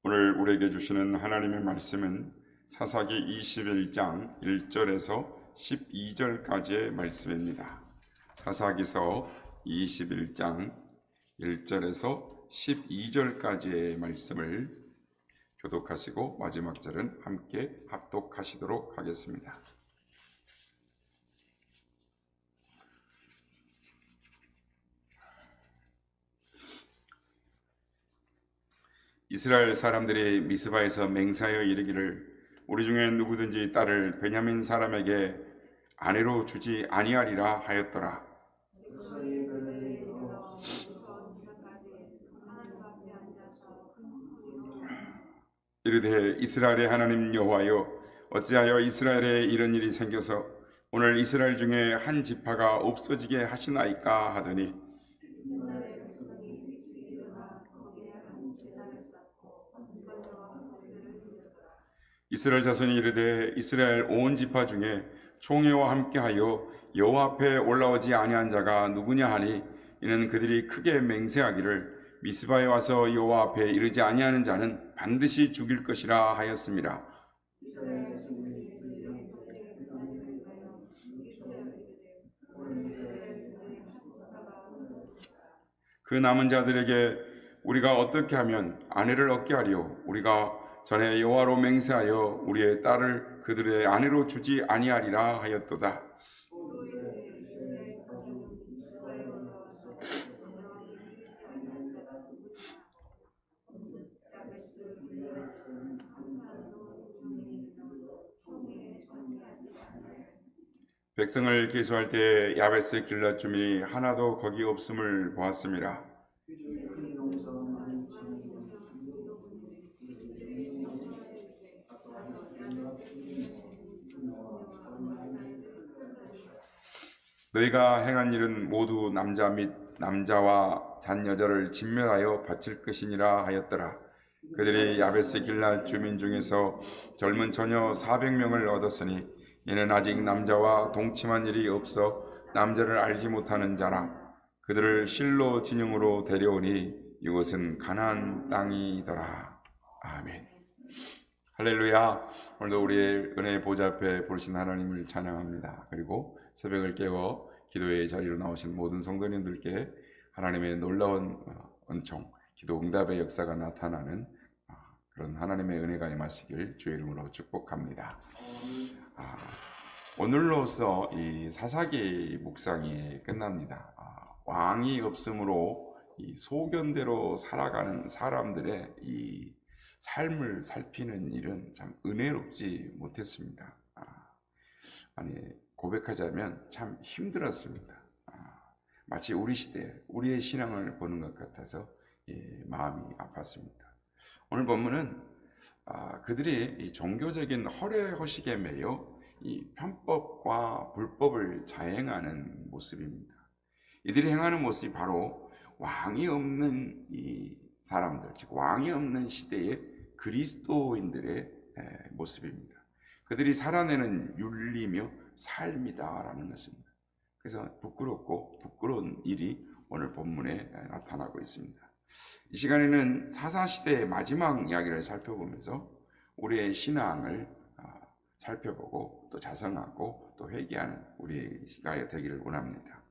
오늘 우리에게 주시는 하나님의 말씀은 사사기 21장 1절에서 12절까지의 말씀입니다. 사사기서 21장 1절에서 12절까지의 말씀을 교독하시고 마지막 절은 함께 합독하시도록 하겠습니다. 이스라엘 사람들이 미스바에서 맹세하여 이르기를 우리 중에 누구든지 딸을 베냐민 사람에게 아내로 주지 아니하리라 하였더라. 이르되 이스라엘의 하나님 여호와여, 어찌하여 이스라엘에 이런 일이 생겨서 오늘 이스라엘 중에 한 지파가 없어지게 하시나이까 하더니 이스라엘 자손이 이르되 이스라엘 온 지파 중에 총회와 함께하여 여호와 앞에 올라오지 아니한 자가 누구냐 하니 이는 그들이 크게 맹세하기를 미스바에 와서 여호와 앞에 이르지 아니하는 자는 반드시 죽일 것이라 하였습니다. 그 남은 자들에게 우리가 어떻게 하면 아내를 얻게 하리요? 우리가 전에 여호와로 맹세하여 우리의 딸을 그들의 아내로 주지 아니하리라 하였도다. 백성을 계수할 때 야베스 길랏 주민이 하나도 거기 없음을 보았습니다. 너희가 행한 일은 모두 남자 및 남자와 잔 여자를 진멸하여 바칠 것이니라 하였더라. 그들이 야베스 길랏 주민 중에서 젊은 처녀 400명을 얻었으니 이는 아직 남자와 동침한 일이 없어 남자를 알지 못하는 자라. 그들을 실로 진영으로 데려오니 이곳은 가나안 땅이더라. 아멘. 할렐루야. 오늘도 우리의 은혜의 보좌 앞에 부르신 하나님을 찬양합니다. 그리고 새벽을 깨워 기도의 자리로 나오신 모든 성도님들께 하나님의 놀라운 은총, 기도 응답의 역사가 나타나는 그런 하나님의 은혜가 임하시길 주의 이름으로 축복합니다. 오늘로서 이 사사기 묵상이 끝납니다. 왕이 없으므로 이 소견대로 살아가는 사람들의 이 삶을 살피는 일은 참 은혜롭지 못했습니다. 아니 고백하자면 참 힘들었습니다. 마치 우리 시대, 우리의 신앙을 보는 것 같아서 마음이 아팠습니다. 오늘 본문은 그들이 이 종교적인 허례허식에 매여 이 편법과 불법을 자행하는 모습입니다. 이들이 행하는 모습이 바로 왕이 없는 이 사람들, 즉 왕이 없는 시대의 그리스도인들의 모습입니다. 그들이 살아내는 윤리며 삶이다라는 것입니다. 그래서 부끄럽고 부끄러운 일이 오늘 본문에 나타나고 있습니다. 이 시간에는 사사시대의 마지막 이야기를 살펴보면서 우리의 신앙을 살펴보고 또 자성하고 또 회개하는 우리의 시간이 되기를 원합니다.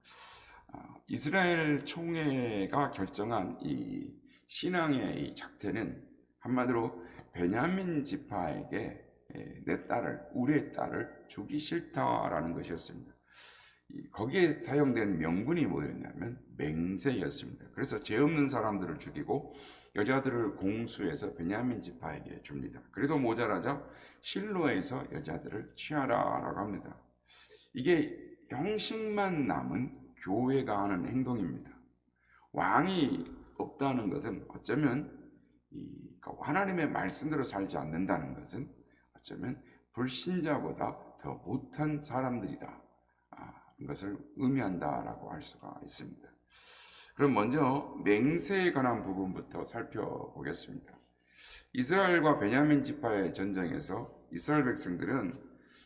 이스라엘 총회가 결정한 이 신앙의 이 작태는 한마디로 베냐민 지파에게 내 딸을, 우리의 딸을 주기 싫다라는 것이었습니다. 거기에 사용된 명분이 뭐였냐면 맹세였습니다. 그래서 죄 없는 사람들을 죽이고 여자들을 공수해서 베냐민 지파에게 줍니다. 그래도 모자라자 실로에서 여자들을 취하라라고 합니다. 이게 형식만 남은 교회가 하는 행동입니다. 왕이 없다는 것은 어쩌면 하나님의 말씀대로 살지 않는다는 것은 어쩌면 불신자보다 더 못한 사람들이다. 이것을 의미한다라고 할 수가 있습니다. 그럼 먼저 맹세에 관한 부분부터 살펴보겠습니다. 이스라엘과 베냐민 지파의 전쟁에서 이스라엘 백성들은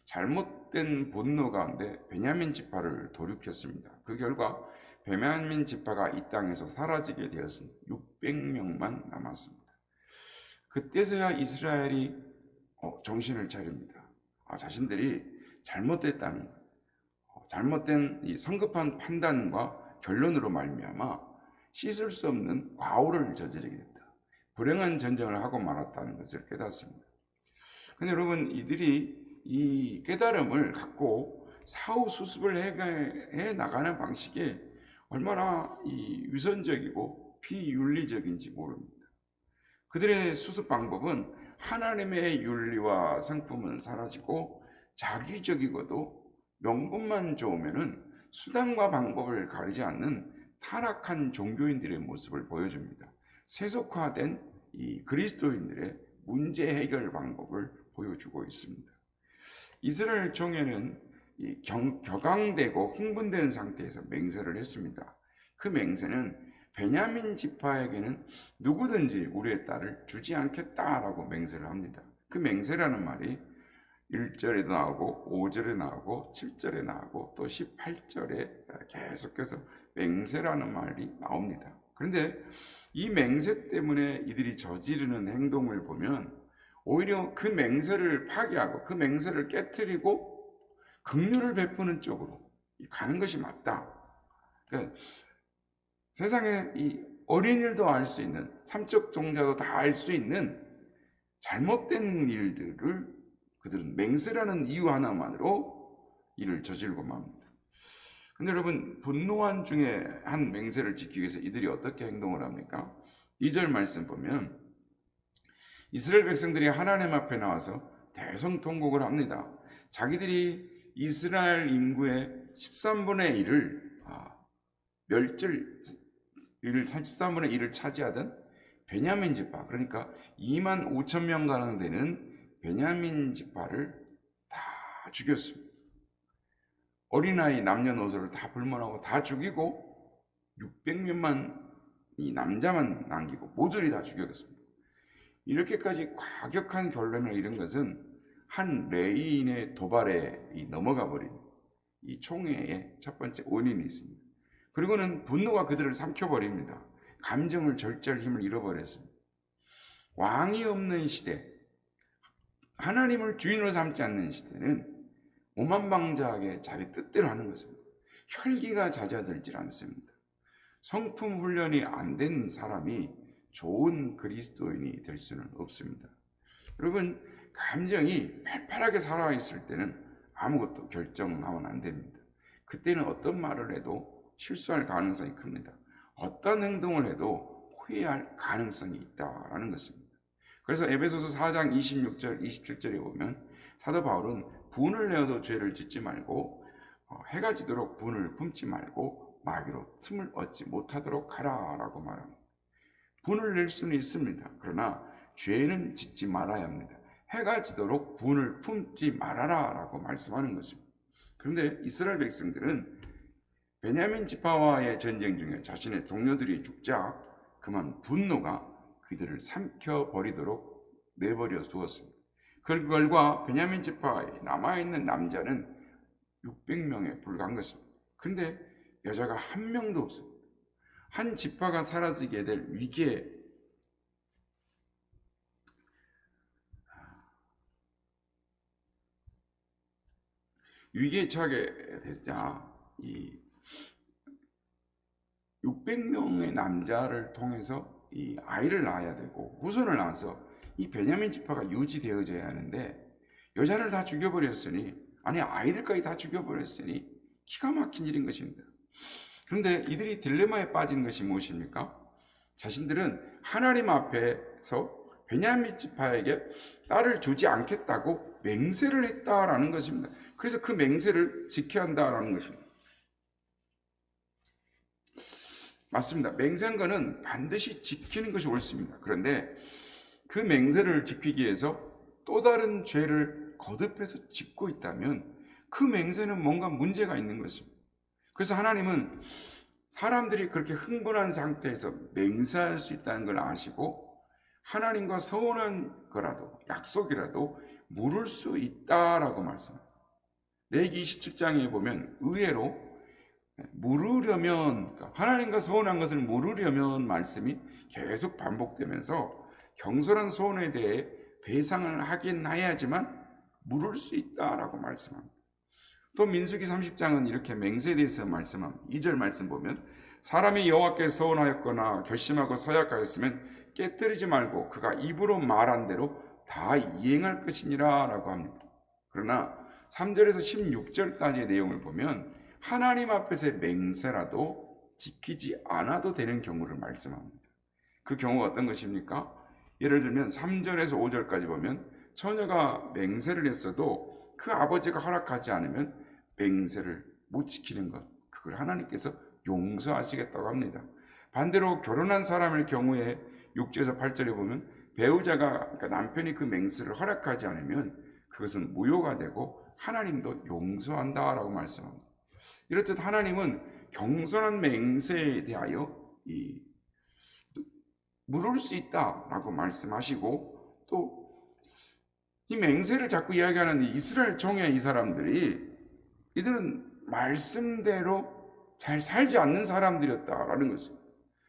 잘못된 분노 가운데 베냐민 지파를 도륙했습니다. 그 결과 베냐민 지파가 이 땅에서 사라지게 되었습니다. 600명만 남았습니다. 그때서야 이스라엘이 정신을 차립니다. 자신들이 잘못됐다는 잘못된 이 성급한 판단과 결론으로 말미암아 씻을 수 없는 과오를 저지르게 됐다. 불행한 전쟁을 하고 말았다는 것을 깨닫습니다. 근데 여러분, 이들이 이 깨달음을 갖고 사후 수습을 해 나가는 방식이 얼마나 이 위선적이고 비윤리적인지 모릅니다. 그들의 수습 방법은 하나님의 윤리와 성품은 사라지고 자기적이고도 명분만 좋으면은 수단과 방법을 가리지 않는 타락한 종교인들의 모습을 보여줍니다. 세속화된 이 그리스도인들의 문제 해결 방법을 보여주고 있습니다. 이스라엘 총회는 격앙되고 흥분된 상태에서 맹세를 했습니다. 그 맹세는 베냐민 지파에게는 누구든지 우리의 딸을 주지 않겠다라고 맹세를 합니다. 그 맹세라는 말이 1절에 나오고 5절에 나오고 7절에 나오고 또 18절에 계속해서 맹세라는 말이 나옵니다. 그런데 이 맹세 때문에 이들이 저지르는 행동을 보면 오히려 그 맹세를 파기하고 그 맹세를 깨트리고 긍휼을 베푸는 쪽으로 가는 것이 맞다. 그러니까 세상에 이 어린이들도 알 수 있는, 삼척 종자도 다 알 수 있는 잘못된 일들을 그들은 맹세라는 이유 하나만으로 이를 저지르고 맙니다. 근데 여러분, 분노한 중에 한 맹세를 지키기 위해서 이들이 어떻게 행동을 합니까? 2절 말씀 보면 이스라엘 백성들이 하나님 앞에 나와서 대성통곡을 합니다. 자기들이 이스라엘 인구의 13분의 1을 멸절 33분의 1을 차지하던 베냐민 지파, 그러니까 2만 5천 명 가량 되는 베냐민 지파를 다 죽였습니다. 어린아이 남녀노소를 다 불문하고 다 죽이고 600명만 이 남자만 남기고 모조리 다 죽였습니다. 이렇게까지 과격한 결론을 이룬 것은 한 레위인의 도발에 넘어가 버린 이 총회의 첫 번째 원인이 있습니다. 그리고는 분노가 그들을 삼켜버립니다. 감정을 절제할 힘을 잃어버렸습니다. 왕이 없는 시대, 하나님을 주인으로 삼지 않는 시대는 오만방자하게 자기 뜻대로 하는 것입니다. 혈기가 잦아들질 않습니다. 성품 훈련이 안 된 사람이 좋은 그리스도인이 될 수는 없습니다. 여러분, 감정이 팔팔하게 살아있을 때는 아무것도 결정하면 안 됩니다. 그때는 어떤 말을 해도 실수할 가능성이 큽니다. 어떤 행동을 해도 후회할 가능성이 있다라는 것입니다. 그래서 에베소서 4장 26절, 27절에 보면 사도 바울은 분을 내어도 죄를 짓지 말고 해가 지도록 분을 품지 말고 마귀로 틈을 얻지 못하도록 하라라고 말합니다. 분을 낼 수는 있습니다. 그러나 죄는 짓지 말아야 합니다. 해가 지도록 분을 품지 말아라라고 말씀하는 것입니다. 그런데 이스라엘 백성들은 베냐민 지파와의 전쟁 중에 자신의 동료들이 죽자 그만 분노가 그들을 삼켜버리도록 내버려 두었습니다. 그 결과 베냐민 지파에 남아있는 남자는 600명에 불과한 것입니다. 그런데 여자가 한 명도 없습니다. 한 지파가 사라지게 될 위기에 처하게 되자 이 600명의 남자를 통해서 이 아이를 낳아야 되고 후손을 낳아서 이 베냐민 지파가 유지되어져야 하는데 여자를 다 죽여버렸으니, 아니 아이들까지 다 죽여버렸으니 기가 막힌 일인 것입니다. 그런데 이들이 딜레마에 빠진 것이 무엇입니까? 자신들은 하나님 앞에서 베냐민 지파에게 딸을 주지 않겠다고 맹세를 했다라는 것입니다. 그래서 그 맹세를 지켜야 한다라는 것입니다. 맞습니다. 맹세한 것은 반드시 지키는 것이 옳습니다. 그런데 그 맹세를 지키기 위해서 또 다른 죄를 거듭해서 짓고 있다면 그 맹세는 뭔가 문제가 있는 것입니다. 그래서 하나님은 사람들이 그렇게 흥분한 상태에서 맹세할 수 있다는 걸 아시고 하나님과 서운한 거라도 약속이라도 물을 수 있다라고 말씀합니다. 레위기 27장에 보면 의외로 물으려면, 하나님과 서운한 것을 물으려면 말씀이 계속 반복되면서 경솔한 소원에 대해 배상을 하긴 해야지만 물을 수 있다라고 말씀합니다. 또 민수기 30장은 이렇게 맹세에 대해서 말씀합니다. 2절 말씀 보면 사람이 여호와께 서원하였거나 결심하고 서약하였으면 깨뜨리지 말고 그가 입으로 말한 대로 다 이행할 것이니라 라고 합니다. 그러나 3절에서 16절까지의 내용을 보면 하나님 앞에서의 맹세라도 지키지 않아도 되는 경우를 말씀합니다. 그 경우가 어떤 것입니까? 예를 들면 3절에서 5절까지 보면 처녀가 맹세를 했어도 그 아버지가 허락하지 않으면 맹세를 못 지키는 것, 그걸 하나님께서 용서하시겠다고 합니다. 반대로 결혼한 사람의 경우에 6절에서 8절에 보면 배우자가, 그러니까 남편이 그 맹세를 허락하지 않으면 그것은 무효가 되고 하나님도 용서한다라고 말씀합니다. 이렇듯 하나님은 경솔한 맹세에 대하여 물을 수 있다라고 말씀하시고, 또 이 맹세를 자꾸 이야기하는 이스라엘 총회 이 사람들이, 이들은 말씀대로 잘 살지 않는 사람들이었다라는 것입니다.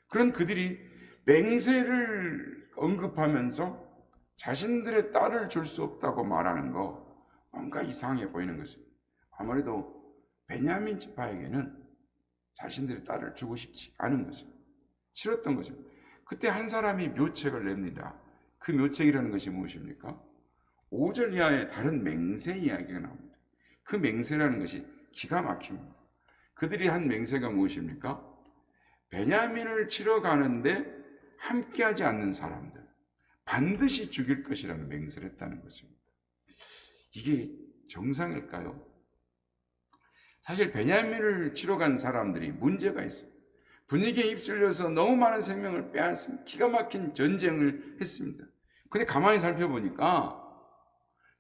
그런 그들이 맹세를 언급하면서 자신들의 딸을 줄 수 없다고 말하는 거, 뭔가 이상해 보이는 것입니다. 아무래도 베냐민 지파에게는 자신들의 딸을 주고 싶지 않은 것입니다. 싫었던 것입니다. 그때 한 사람이 묘책을 냅니다. 그 묘책이라는 것이 무엇입니까? 5절 이하의 다른 맹세 이야기가 나옵니다. 그 맹세라는 것이 기가 막힙니다. 그들이 한 맹세가 무엇입니까? 베냐민을 치러 가는데 함께하지 않는 사람들 반드시 죽일 것이라는 맹세를 했다는 것입니다. 이게 정상일까요? 사실 베냐민을 치러 간 사람들이 문제가 있어요. 분위기에 휩쓸려서 너무 많은 생명을 빼앗은 기가 막힌 전쟁을 했습니다. 근데 가만히 살펴보니까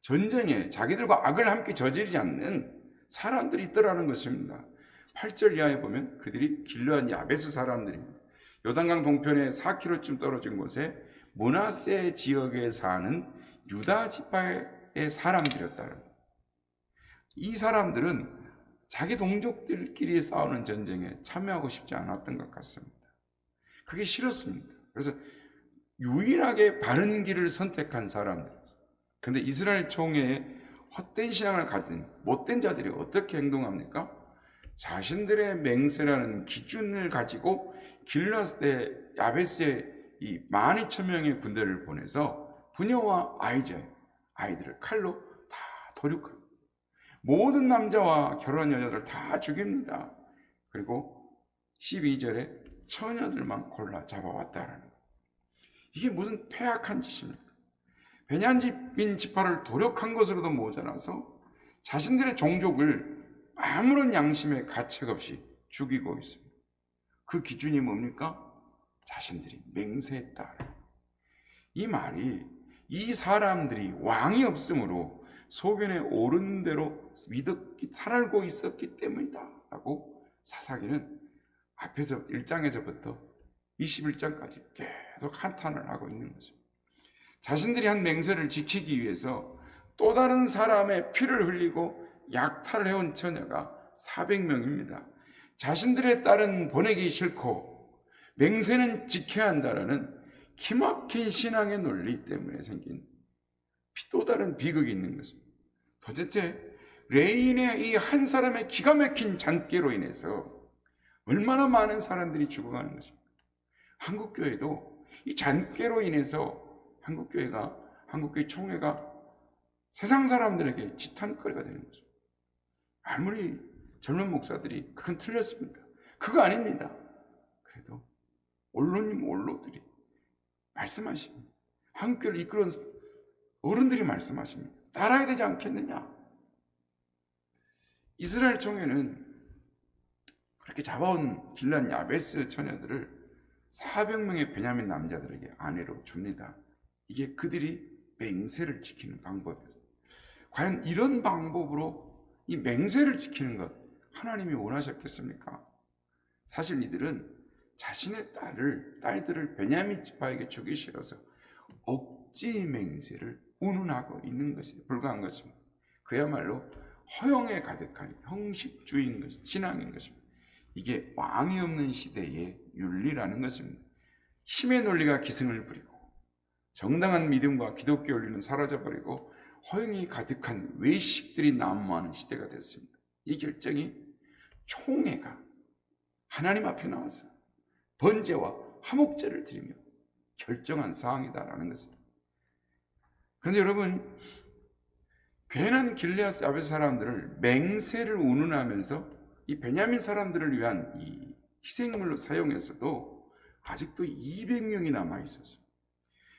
전쟁에 자기들과 악을 함께 저지르지 않는 사람들이 있더라는 것입니다. 8절 이하에 보면 그들이 길르앗 야베스 사람들입니다. 요단강 동편에 4km쯤 떨어진 곳에 므낫세 지역에 사는 유다 지파의 사람들이었다. 이 사람들은 자기 동족들끼리 싸우는 전쟁에 참여하고 싶지 않았던 것 같습니다. 그게 싫었습니다. 그래서 유일하게 바른 길을 선택한 사람들. 그런데 이스라엘 총회에 헛된 신앙을 가진 못된 자들이 어떻게 행동합니까? 자신들의 맹세라는 기준을 가지고 길르앗의 야베스에 이 12,000명의 군대를 보내서 부녀와 아이들을 칼로 다 도륙합니다. 모든 남자와 결혼한 여자들 다 죽입니다. 그리고 12절에 처녀들만 골라 잡아왔다라는 거예요. 이게 무슨 폐악한 짓입니까? 베냐민 지파를 도륙한 것으로도 모자라서 자신들의 종족을 아무런 양심의 가책 없이 죽이고 있습니다. 그 기준이 뭡니까? 자신들이 맹세했다. 이 말이 이 사람들이 왕이 없으므로 소견에 오른 대로 살고 있었기 때문이다 라고 사사기는 앞에서 1장에서부터 21장까지 계속 한탄을 하고 있는 것입니다. 자신들이 한 맹세를 지키기 위해서 또 다른 사람의 피를 흘리고 약탈을 해온 처녀가 400명입니다. 자신들의 딸은 보내기 싫고 맹세는 지켜야 한다라는 기막힌 신앙의 논리 때문에 생긴 또 다른 비극이 있는 것입니다. 도대체 레인의 이 한 사람의 기가 막힌 잔꾀로 인해서 얼마나 많은 사람들이 죽어가는 것입니까? 한국교회도 이 잔꾀로 인해서 한국교회 총회가 세상 사람들에게 지탄거리가 되는 것입니다. 아무리 젊은 목사들이 그건 틀렸습니까? 그거 아닙니다. 그래도 원로들이 말씀하십니다. 한국교회를 이끌은 어른들이 말씀하십니다. 따라야 되지 않겠느냐? 이스라엘 총회는 그렇게 잡아온 길르앗 야베스 처녀들을 400명의 베냐민 남자들에게 아내로 줍니다. 이게 그들이 맹세를 지키는 방법이었어요. 과연 이런 방법으로 이 맹세를 지키는 것 하나님이 원하셨겠습니까? 사실 이들은 자신의 딸들을 베냐민 지파에게 주기 싫어서 억지 맹세를 운운하고 있는 것에 불과한 것입니다. 그야말로 허영에 가득한 형식주의인 것, 신앙인 것입니다. 이게 왕이 없는 시대의 윤리라는 것입니다. 힘의 논리가 기승을 부리고 정당한 믿음과 기독교 원리는 사라져버리고 허영이 가득한 외식들이 난무하는 시대가 됐습니다. 이 결정이 총회가 하나님 앞에 나와서 번제와 화목제를 드리며 결정한 사항이다라는 것입니다. 그런데 여러분, 괜한 길르앗 야벳 사람들을 맹세를 운운하면서 이 베냐민 사람들을 위한 이 희생물로 사용해서도 아직도 200명이 남아있었어요.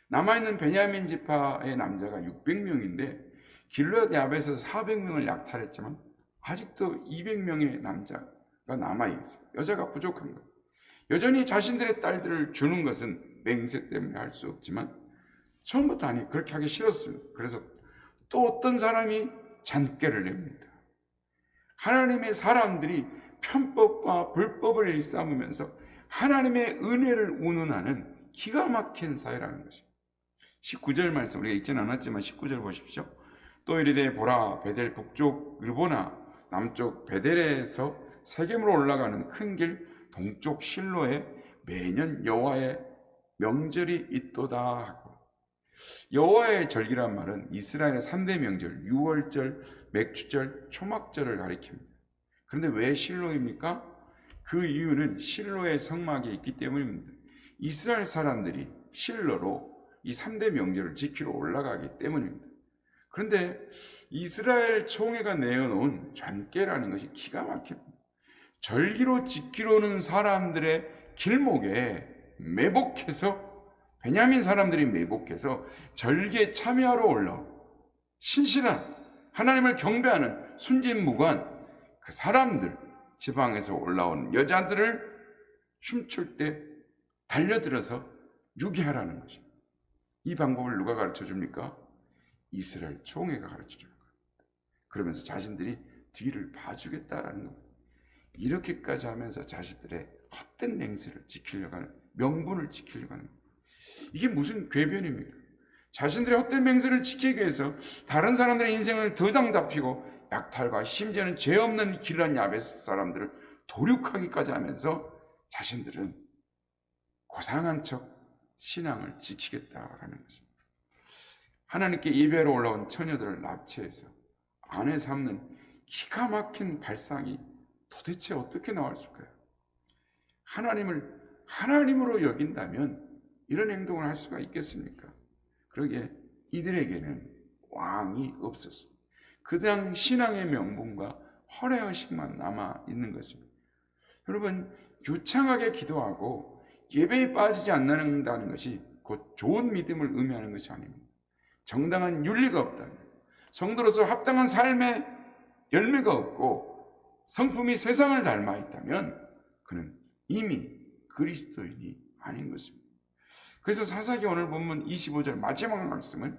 남아있는 베냐민 지파의 남자가 600명인데 길르앗 야벳에서 400명을 약탈했지만 아직도 200명의 남자가 남아있어요. 여자가 부족한 거예요. 여전히 자신들의 딸들을 주는 것은 맹세 때문에 할 수 없지만 처음부터 아니 그렇게 하기 싫었어요. 그래서 또 어떤 사람이 잔꾀를 냅니다. 하나님의 사람들이 편법과 불법을 일삼으면서 하나님의 은혜를 운운하는 기가 막힌 사회라는 것입니다. 19절 말씀 우리가 읽지는 않았지만 19절 보십시오. 또 이르되 보라 베델 북쪽 르보나 남쪽 베델에서 세겜으로 올라가는 큰 길 동쪽 실로에 매년 여호와의 명절이 있도다 하고, 여호와의 절기란 말은 이스라엘의 3대 명절 유월절, 맥주절, 초막절을 가리킵니다. 그런데 왜 실로입니까? 그 이유는 실로의 성막이 있기 때문입니다. 이스라엘 사람들이 실로로 이 3대 명절을 지키러 올라가기 때문입니다. 그런데 이스라엘 총회가 내어놓은 잔꾀라는 것이 기가 막힙니다. 절기로 지키러 오는 사람들의 길목에 매복해서, 베냐민 사람들이 매복해서 절기에 참여하러 올라오 신실한 하나님을 경배하는 순진무구한 그 사람들, 지방에서 올라온 여자들을 춤출 때 달려들어서 유기하라는 것입니다. 이 방법을 누가 가르쳐 줍니까? 이스라엘 총회가 가르쳐 줄 거예요. 그러면서 자신들이 뒤를 봐주겠다라는 겁니다. 이렇게까지 하면서 자신들의 헛된 맹세를 지키려고 하는, 명분을 지키려고 하는, 이게 무슨 궤변입니까? 자신들의 헛된 맹세를 지키기 위해서 다른 사람들의 인생을 더 장잡히고 약탈과 심지어는 죄 없는 길르앗 야벳 사람들을 도륙하기까지 하면서 자신들은 고상한 척 신앙을 지키겠다라는 것입니다. 하나님께 예배하러 올라온 처녀들을 납치해서 아내 삼는 기가 막힌 발상이 도대체 어떻게 나왔을까요? 하나님을 하나님으로 여긴다면 이런 행동을 할 수가 있겠습니까? 그러기에 이들에게는 왕이 없었습니다. 그냥 신앙의 명분과 허례의식만 남아 있는 것입니다. 여러분, 유창하게 기도하고 예배에 빠지지 않는다는 것이 곧 좋은 믿음을 의미하는 것이 아닙니다. 정당한 윤리가 없다면, 성도로서 합당한 삶의 열매가 없고 성품이 세상을 닮아 있다면 그는 이미 그리스도인이 아닌 것입니다. 그래서 사사기 오늘 본문 25절 마지막 말씀은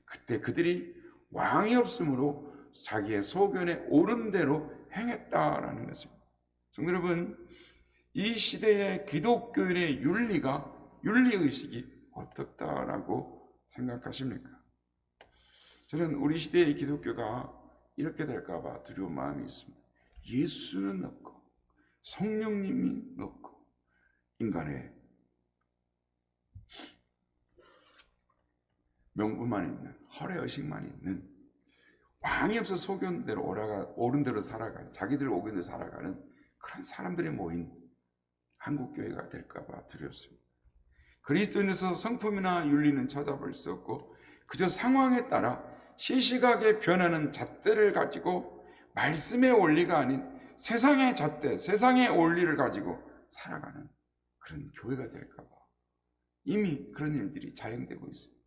그때 그들이 왕이 없으므로 자기의 소견에 옳은 대로 행했다라는 것입니다. 성도 여러분, 이 시대의 기독교인의 윤리의식이 어떻다라고 생각하십니까? 저는 우리 시대의 기독교가 이렇게 될까봐 두려운 마음이 있습니다. 예수는 없고 성령님이 없고 인간의 명분만 있는, 허례의식만 있는, 왕이 없어 소견대로 옳은 대로 살아가는, 자기들 오견대로 살아가는 그런 사람들이 모인 한국교회가 될까봐 두렵습니다. 그리스도인에서 성품이나 윤리는 찾아볼 수 없고 그저 상황에 따라 시시각에 변하는 잣대를 가지고 말씀의 원리가 아닌 세상의 잣대, 세상의 원리를 가지고 살아가는 그런 교회가 될까봐 이미 그런 일들이 자행되고 있습니다.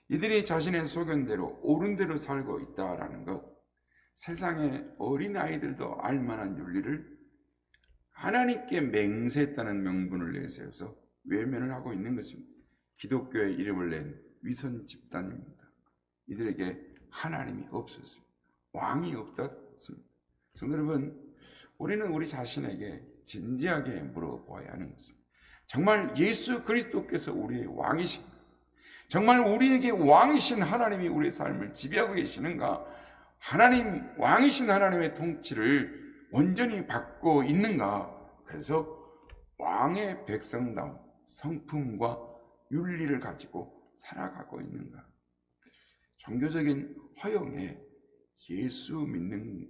이들이 자신의 소견대로 옳은 대로 살고 있다라는 것, 세상의 어린아이들도 알만한 윤리를 하나님께 맹세했다는 명분을 내세워서 외면을 하고 있는 것입니다. 기독교의 이름을 낸 위선 집단입니다. 이들에게 하나님이 없었습니다. 왕이 없었습니다. 성도 여러분, 우리는 우리 자신에게 진지하게 물어보아야 하는 것입니다. 정말 예수 그리스도께서 우리의 왕이신가? 정말 우리에게 왕이신 하나님이 우리의 삶을 지배하고 계시는가? 하나님, 왕이신 하나님의 통치를 온전히 받고 있는가? 그래서 왕의 백성다운 성품과 윤리를 가지고 살아가고 있는가? 종교적인 허영에 예수 믿는,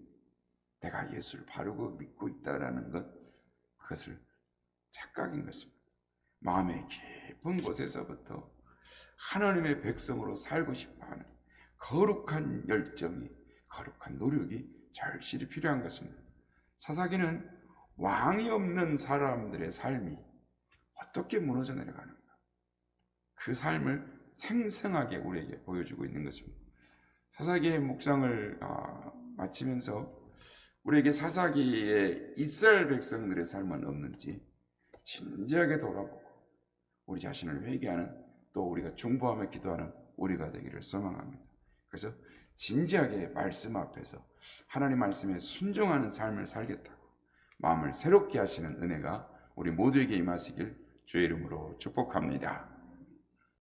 내가 예수를 바르고 믿고 있다라는 것, 그것을 착각인 것입니다. 마음의 깊은 곳에서부터 하나님의 백성으로 살고 싶어하는 거룩한 열정이, 거룩한 노력이 절실히 필요한 것입니다. 사사기는 왕이 없는 사람들의 삶이 어떻게 무너져 내려가는가, 그 삶을 생생하게 우리에게 보여주고 있는 것입니다. 사사기의 묵상을 마치면서 우리에게 사사기에 이스라엘 백성들의 삶은 없는지 진지하게 돌아보고 우리 자신을 회개하는, 또 우리가 중보하며 기도하는 우리가 되기를 소망합니다. 그래서 진지하게 말씀 앞에서 하나님 말씀에 순종하는 삶을 살겠다고 마음을 새롭게 하시는 은혜가 우리 모두에게 임하시길 주의 이름으로 축복합니다.